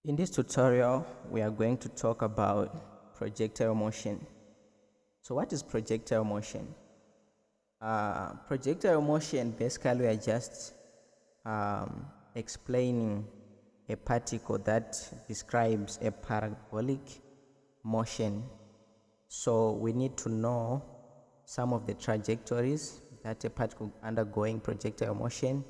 In this tutorial, we are going to talk about projectile motion. So what is projectile motion? Projectile motion, basically we are just explaining a particle that describes a parabolic motion. So we need to know some of the trajectories that a particle undergoing projectile motion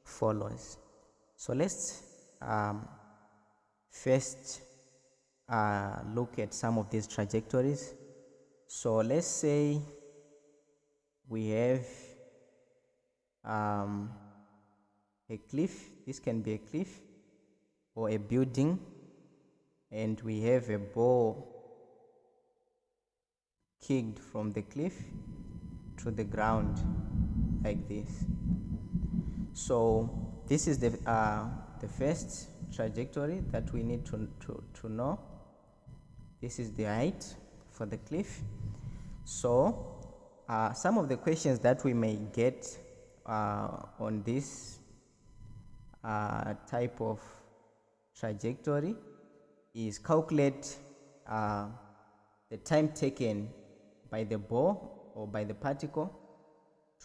follows. So let's first look at some of these trajectories. So let's say we have a cliff. This can be a cliff or a building, and we have a ball kicked from the cliff to the ground like this. So this is the first trajectory that we need to know. This is the height for the cliff. So some of the questions that we may get on this type of trajectory is calculate the time taken by the ball or by the particle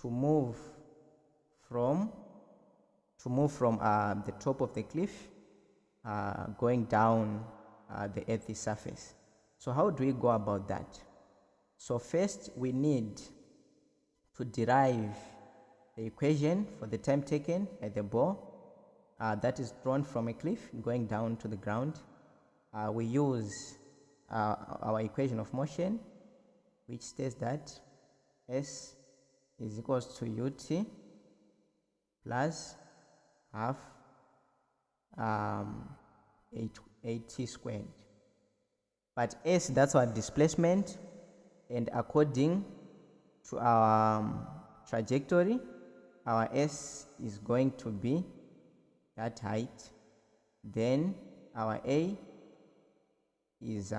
to move from the top of the cliff going down the earth's surface. So how do we go about that? So first we need to derive the equation for the time taken by the ball that is thrown from a cliff going down to the ground. We use our equation of motion, which states that S is equals to ut plus half 8t squared. But S, that's our displacement, and according to our trajectory, our S is going to be that height. Then our A is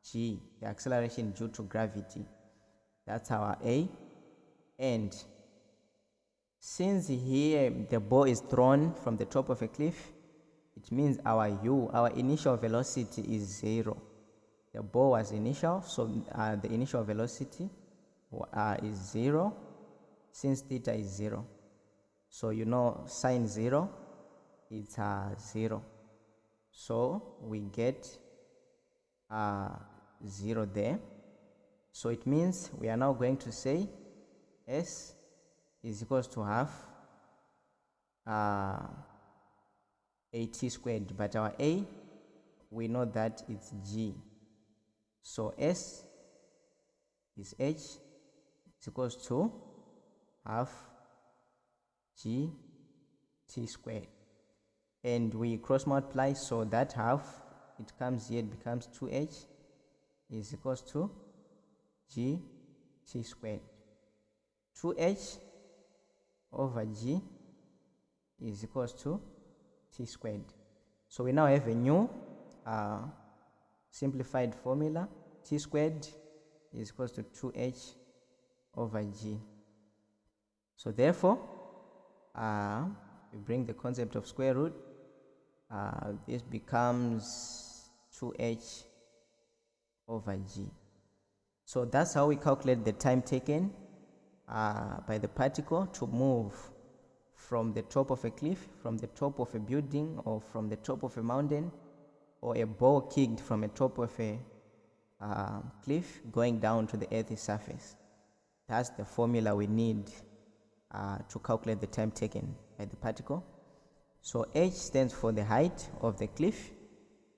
g, the acceleration due to gravity. That's our A. And since here the ball is thrown from the top of a cliff, it means our u, our initial velocity, is 0. The ball was initial, so the initial velocity is 0 since theta is 0. So you know sine 0, it's 0. So we get 0 there. So it means we are now going to say S is equals to half 8t squared, but our A, we know that it's g. So S is h is equals to half g t squared, and we cross multiply, so that half, it comes here, it becomes 2h is equals to g t squared. 2h over g is equals to t squared. So we now have a new simplified formula. T squared is equals to 2h over g. So therefore we bring the concept of square root. This becomes 2h over g. So that's how we calculate the time taken by the particle to move from the top of a cliff, from the top of a building, or from the top of a mountain, or a ball kicked from the top of a cliff going down to the earth's surface. That's the formula we need to calculate the time taken by the particle. So h stands for the height of the cliff,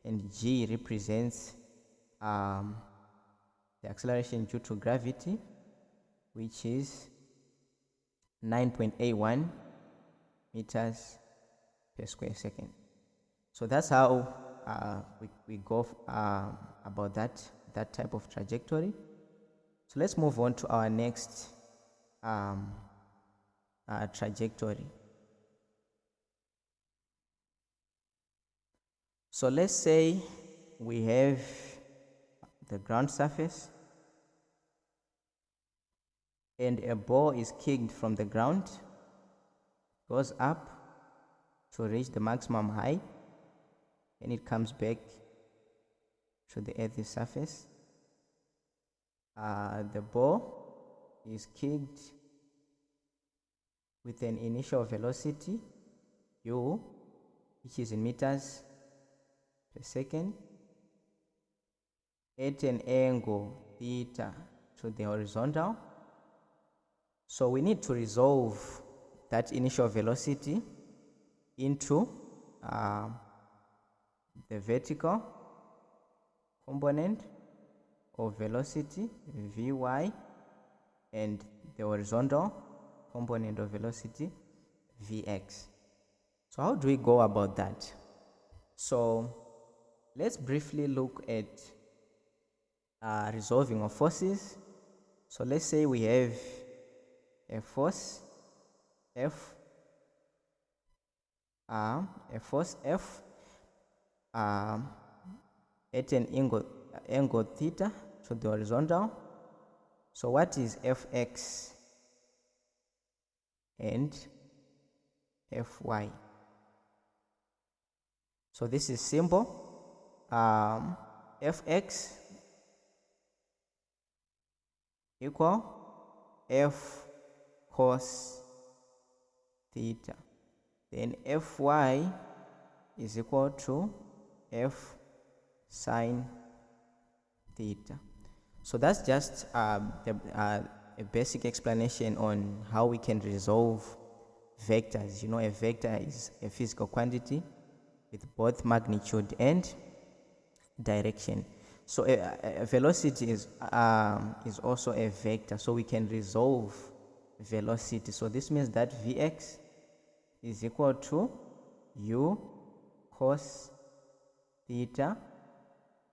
and g represents the acceleration due to gravity, which is 9.81 meters per square second. So that's how we go about that type of trajectory. So let's move on to our next trajectory. So let's say we have the ground surface and a ball is kicked from the ground, goes up to reach the maximum height, and it comes back to the Earth's surface. The ball is kicked with an initial velocity u, which is in meters per second, at an angle theta to the horizontal. So we need to resolve that initial velocity into the vertical component of velocity Vy and the horizontal component of velocity Vx. So how do we go about that? So let's briefly look at resolving of forces. So let's say we have a force F, at an angle theta to the horizontal. So what is Fx and Fy? So this is simple. Fx equal F cos theta. Then Fy is equal to F sine theta. So that's just a basic explanation on how we can resolve vectors. You know, a vector is a physical quantity with both magnitude and direction. So a velocity is also a vector, so we can resolve velocity. So this means that Vx is equal to u cos theta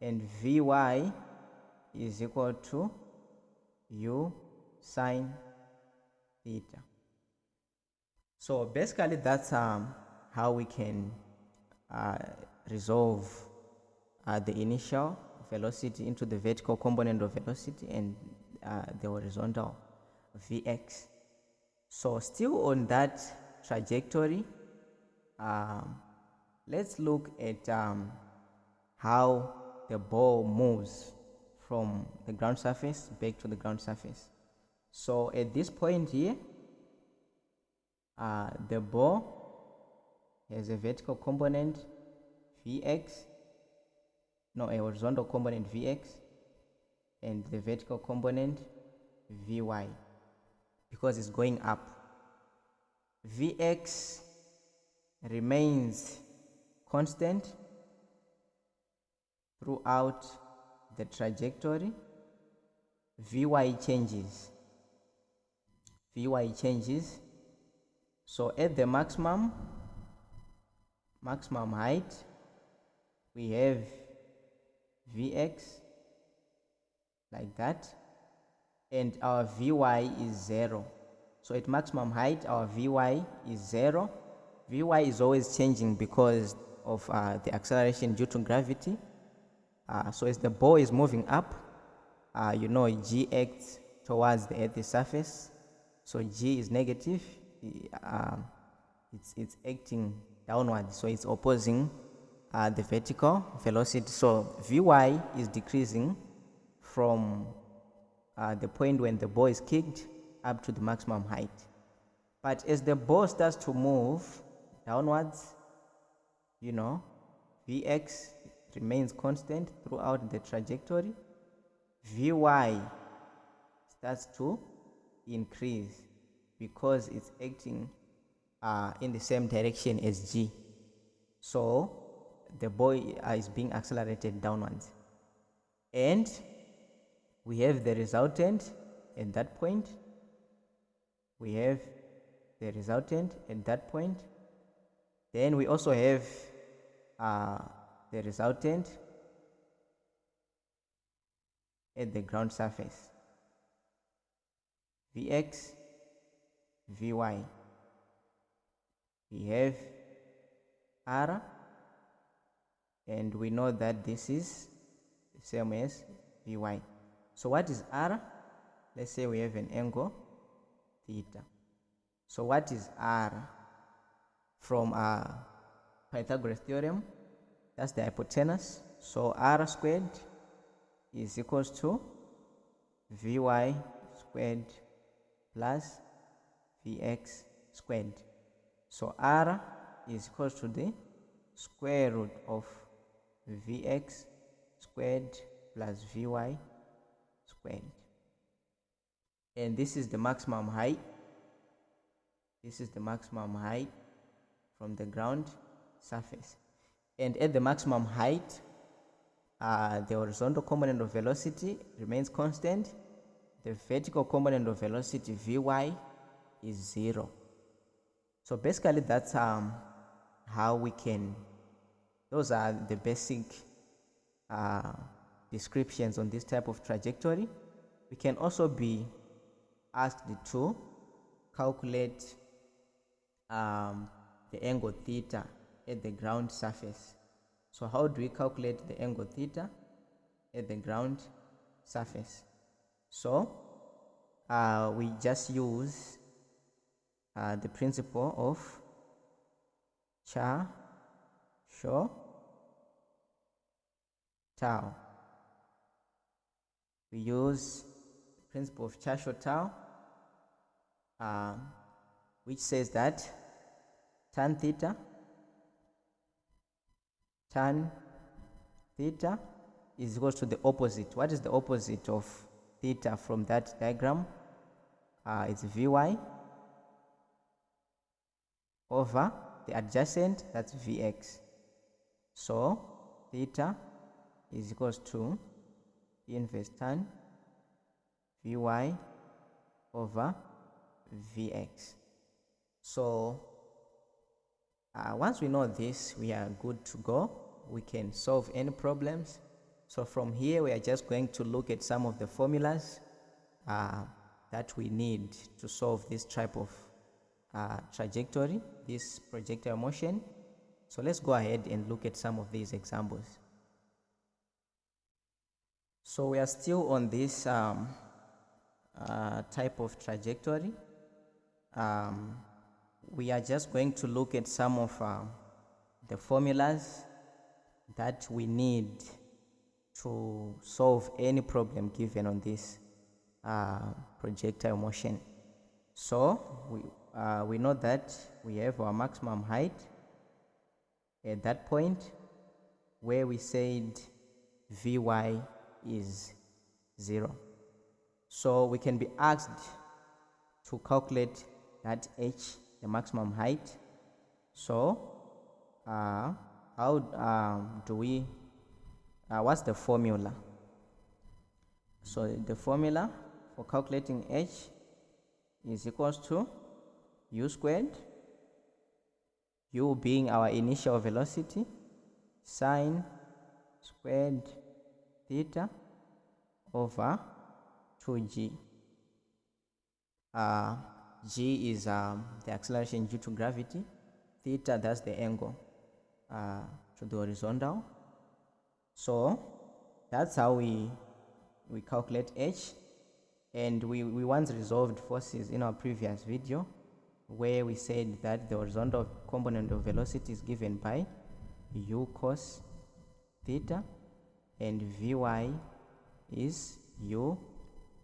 and Vy is equal to u sine theta. So basically that's how we can resolve the initial velocity into the vertical component of velocity and the horizontal Vx. So still on that trajectory, let's look at how the ball moves from the ground surface back to the ground surface. So at this point here, the ball has a vertical component Vx, no, a horizontal component Vx, and the vertical component Vy, because it's going up. Vx remains constant throughout the trajectory. Vy changes. So at the maximum height, we have Vx like that, and our Vy is 0. So at maximum height, our Vy is 0. Vy is always changing because of the acceleration due to gravity. So as the ball is moving up, you know, G acts towards the Earth's surface. So G is negative. It's acting downwards, so it's opposing the vertical velocity. So Vy is decreasing from the point when the ball is kicked up to the maximum height. But as the ball starts to move downwards, you know, Vx remains constant throughout the trajectory. Vy starts to increase because it's acting in the same direction as G. So the ball is being accelerated downwards. And we have the resultant at that point. Then we also have the resultant at the ground surface. Vx, Vy. We have R, and we know that this is the same as Vy. So what is R? Let's say we have an angle theta. So what is R? From Pythagoras theorem, that's the hypotenuse. So r squared is equals to vy squared plus vx squared. So r is equals to the square root of vx squared plus vy squared. And this is the maximum height. This is the maximum height from the ground surface. And at the maximum height, the horizontal component of velocity remains constant. The vertical component of velocity vy is 0. So basically that's how we can, those are the basic descriptions on this type of trajectory. We can also be asked to calculate the angle theta at the ground surface. So how do we calculate the angle theta at the ground surface? So we just use the principle of cha, sho, tau. We use the principle of cha, sho, tau, which says that tan theta is equals to the opposite. What is the opposite of theta from that diagram? It's vy over the adjacent, that's vx. So theta is equals to inverse tan vy over vx. So once we know this, we are good to go. We can solve any problems. So from here, we are just going to look at some of the formulas that we need to solve this type of trajectory, this projectile motion. So let's go ahead and look at some of these examples. So we are still on this type of trajectory. We are just going to look at some of the formulas that we need to solve any problem given on this projectile motion. So we know that we have our maximum height at that point where we said vy is 0. So we can be asked to calculate that h, the maximum height. So how do we, what's the formula? So the formula for calculating h is equals to u squared, u being our initial velocity, sine squared theta over 2g. G is the acceleration due to gravity. Theta, that's the angle to the horizontal. So that's how we calculate h. And we once resolved forces in our previous video where we said that the horizontal component of velocity is given by u cos theta and vy is u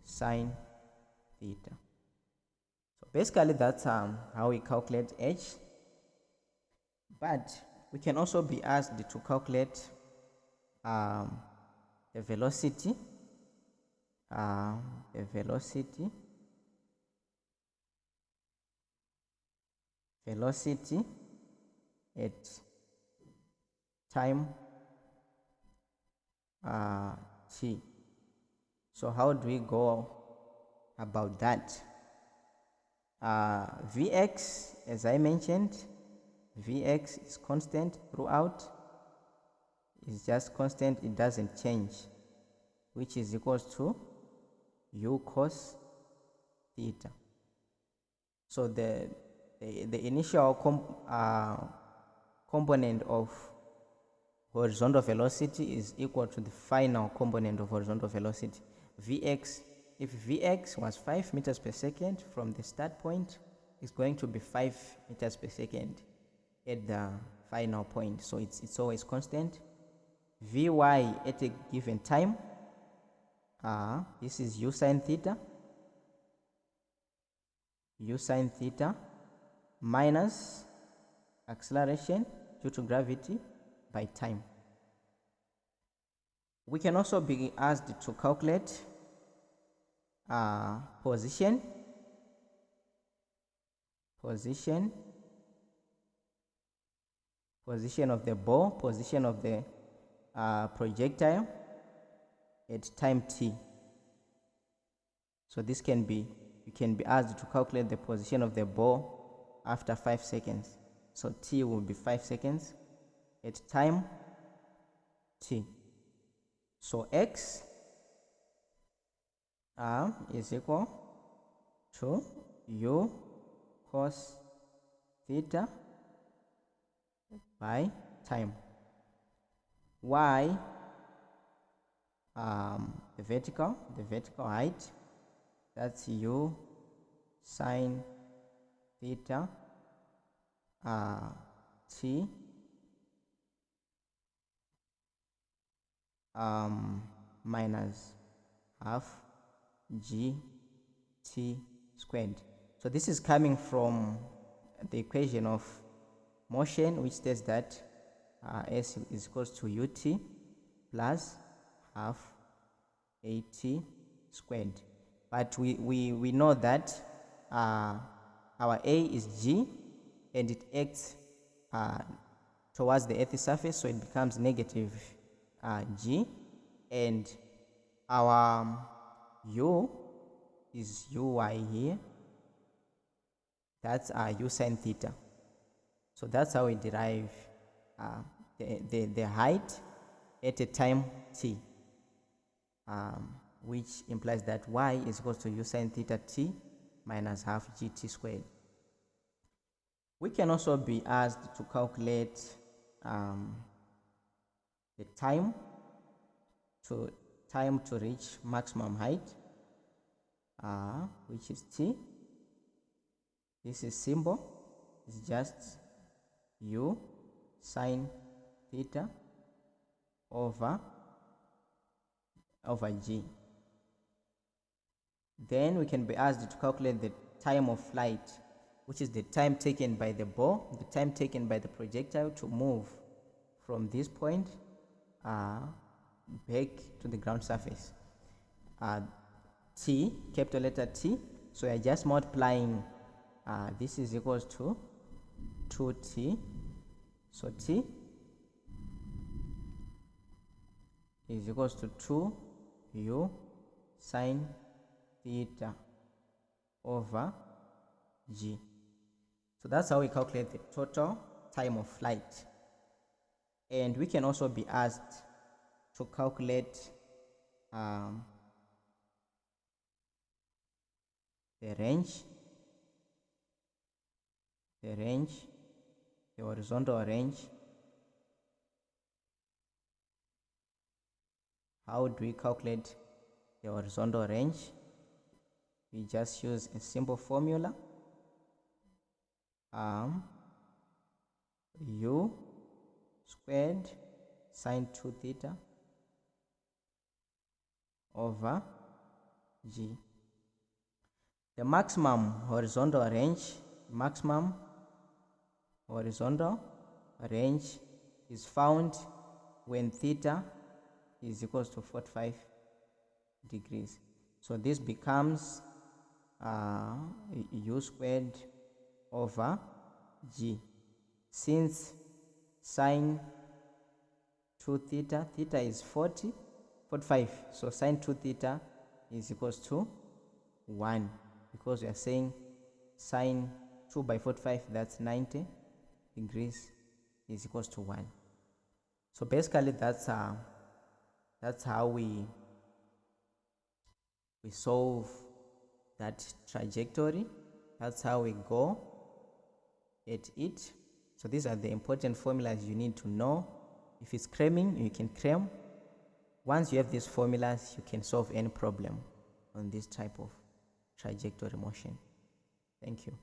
sine theta. So basically that's how we calculate h. But we can also be asked to calculate the velocity at time t. So how do we go about that? Vx, as I mentioned, Vx is constant throughout. It's just constant, it doesn't change, which is equals to u cos theta. So the initial component of horizontal velocity is equal to the final component of horizontal velocity. Vx, if Vx was 5 meters per second from the start point, it's going to be 5 meters per second at the final point, so it's always constant. Vy at a given time, this is u sine theta minus acceleration due to gravity by time. We can also be asked to calculate position of the ball, position of the projectile at time t. So this can be, you can be asked to calculate the position of the ball after 5 seconds. So t will be 5 seconds at time t. So x is equal to u cos theta by time. Y, the vertical height, that's u sine theta t minus half g t squared. So this is coming from the equation of motion, which states that s is equals to ut plus half at squared. But we know that our a is g and it acts towards the earth's surface, so it becomes negative g, and our u is uy here, that's u sine theta. So that's how we derive the height at a time t, which implies that y is equal to u sine theta t minus half gt squared. We can also be asked to calculate the time to reach maximum height, which is t. This is symbol, it's just u sine theta over g. Then we can be asked to calculate the time of flight, which is the time taken by the ball, the time taken by the projectile to move from this point back to the ground surface. T, capital letter T, so we are just multiplying, this is equals to 2t, so t is equals to 2u sine theta over g. So that's how we calculate the total time of flight. And we can also be asked to calculate the range, the horizontal range. How do we calculate the horizontal range? We just use a simple formula, u squared sine 2 theta over g. The maximum horizontal range is found when theta is equals to 45 degrees. So this becomes u squared over g. Since sine 2 theta, theta is 45, so sine 2 theta is equals to 1, because we are saying sine 2 by 45, that's 90 degrees, is equals to 1. So basically that's how we solve that trajectory. That's how we go at it. So these are the important formulas you need to know. If it's cramming, you can cram. Once you have these formulas, you can solve any problem on this type of trajectory motion. Thank you.